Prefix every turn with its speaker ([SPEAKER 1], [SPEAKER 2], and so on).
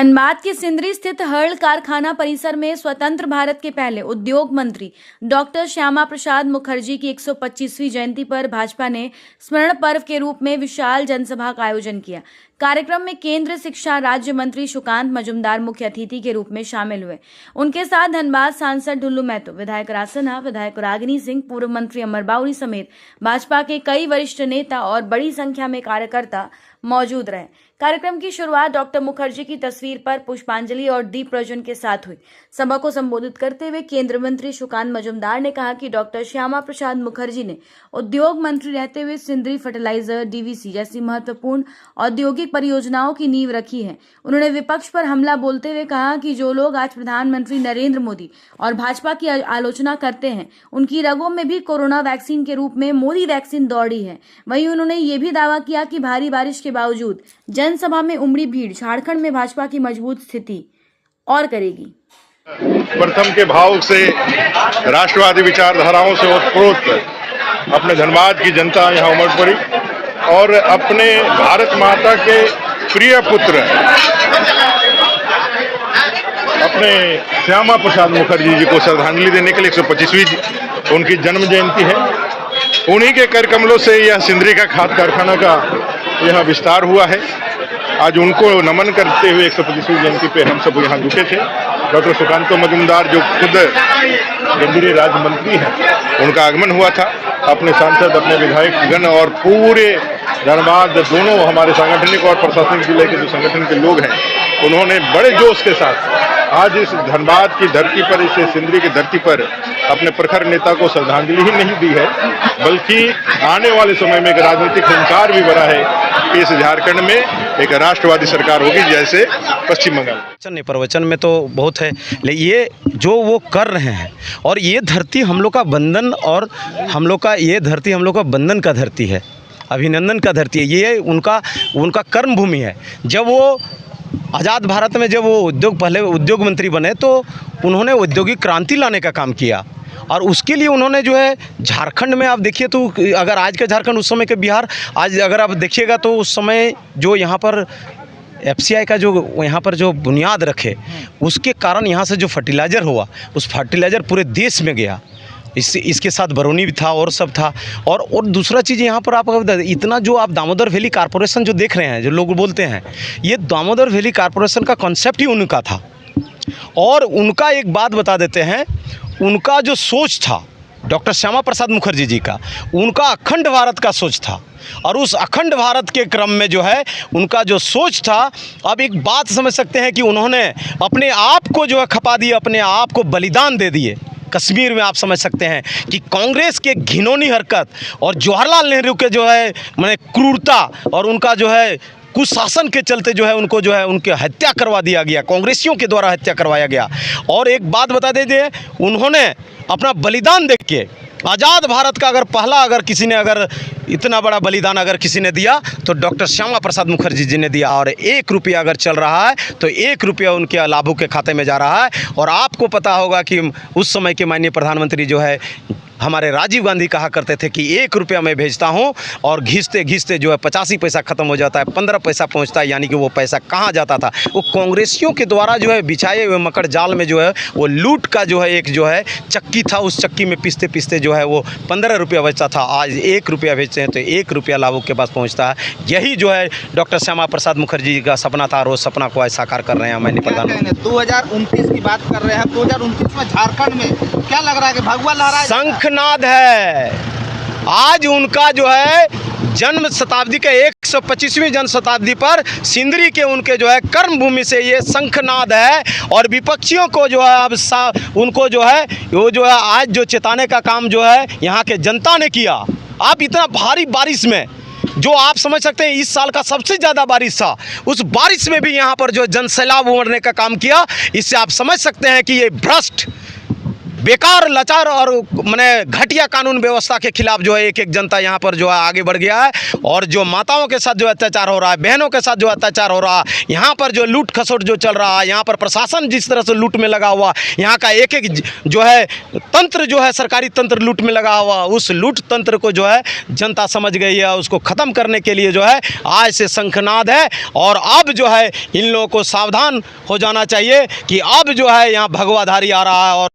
[SPEAKER 1] धनबाद के सिंदरी स्थित हर्ल कारखाना परिसर में स्वतंत्र भारत के पहले उद्योग मंत्री डॉक्टर श्यामा प्रसाद मुखर्जी की 125वीं जयंती पर भाजपा ने स्मरण पर्व के रूप में विशाल जनसभा का आयोजन किया। कार्यक्रम में केंद्रीय शिक्षा राज्य मंत्री सुकांत मजूमदार मुख्य अतिथि के रूप में शामिल हुए। उनके साथ धनबाद सांसद ढुल्लू महतो, विधायक रासना, विधायक रागिनी सिंह, पूर्व मंत्री अमर बाउरी समेत भाजपा के कई वरिष्ठ नेता और बड़ी संख्या में कार्यकर्ता मौजूद रहे। कार्यक्रम की शुरुआत डॉक्टर मुखर्जी की तस्वीर पर पुष्पांजलि और दीप प्रज्वलन के साथ हुई। सभा को संबोधित करते हुए केंद्रीय मंत्री सुकांत मजूमदार ने कहा कि डॉक्टर श्यामा प्रसाद मुखर्जी ने उद्योग मंत्री रहते हुए सिंदरी फर्टिलाइजर, डीवीसी जैसी महत्वपूर्ण औद्योगिक परियोजनाओं की नींव रखी है। उन्होंने विपक्ष पर हमला बोलते हुए कहा कि जो लोग आज प्रधानमंत्री नरेंद्र मोदी और भाजपा की आलोचना करते हैं, उनकी रगों में भी कोरोना वैक्सीन के रूप में मोदी वैक्सीन दौड़ी है। वहीं उन्होंने ये भी दावा किया कि भारी बारिश के बावजूद जनसभा में उमड़ी भीड़ झारखंड में भाजपा की मजबूत स्थिति और करेगी।
[SPEAKER 2] प्रथम के भाव से राष्ट्रवादी विचारधाराओं से ओतप्रोत अपने धनबाद की जनता यहाँ उमड़ पड़ी और अपने भारत माता के प्रिय पुत्र अपने श्यामा प्रसाद मुखर्जी जी को श्रद्धांजलि देने के लिए 125वीं उनकी जन्म जयंती है। उन्हीं के कर कमलों से यह सिंदरी का खाद कारखाना का यह विस्तार हुआ है। आज उनको नमन करते हुए 125वीं जयंती पे हम सब यहाँ जुटे थे। डॉक्टर सुकांत मजूमदार जो खुद केंद्रीय राज्य मंत्री हैं, उनका आगमन हुआ था। अपने सांसद, अपने विधायकगण और पूरे धनबाद दोनों हमारे सांगठनिक और प्रशासनिक जिले के जो संगठन के लोग हैं, उन्होंने बड़े जोश के साथ आज इस धनबाद की धरती पर, इस सिंदरी की धरती पर अपने प्रखर नेता को श्रद्धांजलि ही नहीं दी है, बल्कि आने वाले समय में एक राजनीतिक हुंकार भी बढ़ा है कि इस झारखंड में एक राष्ट्रवादी सरकार होगी जैसे पश्चिम बंगाल।
[SPEAKER 3] प्रवचन में तो बहुत है, लेकिन ये जो वो कर रहे हैं और ये धरती हम लोग का बंधन और हम लोग का ये धरती हम लोग का बंधन का धरती है, अभिनंदन का धरती है। ये उनका कर्म भूमि है। जब वो आज़ाद भारत में जब वो पहले उद्योग मंत्री बने तो उन्होंने औद्योगिक क्रांति लाने का काम किया और उसके लिए उन्होंने जो है झारखंड में, आप देखिए तो अगर आज का झारखंड उस समय के बिहार, आज अगर आप देखिएगा तो उस समय जो यहाँ पर FCI का जो यहाँ पर जो बुनियाद रखे, उसके कारण यहाँ से जो फर्टिलाइज़र हुआ, उस फर्टिलाइज़र पूरे देश में गया। इसके साथ बरौनी भी था और सब था। और दूसरा चीज़ यहाँ पर आप इतना जो आप दामोदर वैली कॉरपोरेशन जो देख रहे हैं, जो लोग बोलते हैं, ये दामोदर वैली कॉरपोरेशन का कॉन्सेप्ट ही उनका था। और उनका एक बात बता देते हैं, उनका जो सोच था डॉक्टर श्यामा प्रसाद मुखर्जी जी का, उनका अखंड भारत का सोच था। और उस अखंड भारत के क्रम में जो है उनका जो सोच था, अब एक बात समझ सकते हैं कि उन्होंने अपने आप को जो है खपा दिया, अपने आप को बलिदान दे दिए। कश्मीर में आप समझ सकते हैं कि कांग्रेस के घिनौनी हरकत और जवाहरलाल नेहरू के जो है मैंने क्रूरता और उनका जो है कुशासन के चलते जो है उनको जो है उनकी हत्या करवा दिया गया, कांग्रेसियों के द्वारा हत्या करवाया गया। और एक बात बता दीजिए, उन्होंने अपना बलिदान देख के आज़ाद भारत का अगर किसी ने इतना बड़ा बलिदान अगर किसी ने दिया तो डॉक्टर श्यामा प्रसाद मुखर्जी जी ने दिया। और 1 रुपया अगर चल रहा है तो 1 रुपया उनके लाभों के खाते में जा रहा है। और आपको पता होगा कि उस समय के माननीय प्रधानमंत्री जो है हमारे राजीव गांधी कहा करते थे कि 1 रुपया मैं भेजता हूं और घिसते घिसते जो है 85 पैसा ख़त्म हो जाता है, 15 पैसा पहुंचता है। यानी कि वो पैसा कहाँ जाता था? वो कांग्रेसियों के द्वारा जो है बिछाए हुए मकर जाल में जो है वो लूट का जो है एक जो है चक्की था, उस चक्की में पिसते पिसते जो है वो 15 रुपया बचता था। आज 1 रुपया भेजते हैं तो 1 रुपया लाभों के पास पहुँचता है। यही जो है डॉक्टर श्यामा प्रसाद मुखर्जी जी का सपना था और वो सपना को आज साकार कर रहे हैं माननीय प्रधानमंत्री।
[SPEAKER 4] 2029 की बात कर रहे हैं, 2029 में झारखंड में क्या लग रहा है कि भगवा लहरा
[SPEAKER 3] शंखनाद है। आज उनका जो है जन्म शताब्दी के 125वीं जन्म शताब्दी पर सिंदरी के उनके जो है कर्म भूमि से ये शंखनाद है। और विपक्षियों को जो है अब उनको जो है वो जो है आज जो चेताने का काम जो है यहाँ के जनता ने किया। आप इतना भारी बारिश में जो आप समझ सकते हैं इस साल का सबसे ज़्यादा बारिश था, उस बारिश में भी यहाँ पर जो जनसैलाब उमड़ने का काम किया, इससे आप समझ सकते हैं कि ये भ्रष्ट बेकार लाचार और माने घटिया कानून व्यवस्था के खिलाफ जो है एक एक जनता यहाँ पर जो है आगे बढ़ गया है। और जो माताओं के साथ जो अत्याचार हो रहा है, बहनों के साथ जो अत्याचार हो रहा है, यहाँ पर जो लूट खसोट जो चल रहा है, यहाँ पर प्रशासन जिस तरह से लूट में लगा हुआ, यहाँ का एक एक जो है तंत्र जो है सरकारी तंत्र लूट में लगा हुआ, उस लूट तंत्र को जो है जनता समझ गई है। उसको ख़त्म करने के लिए जो है आज से शंखनाद है। और अब जो है इन लोगों को सावधान हो जाना चाहिए कि अब जो है यहाँ भगवाधारी आ रहा है। और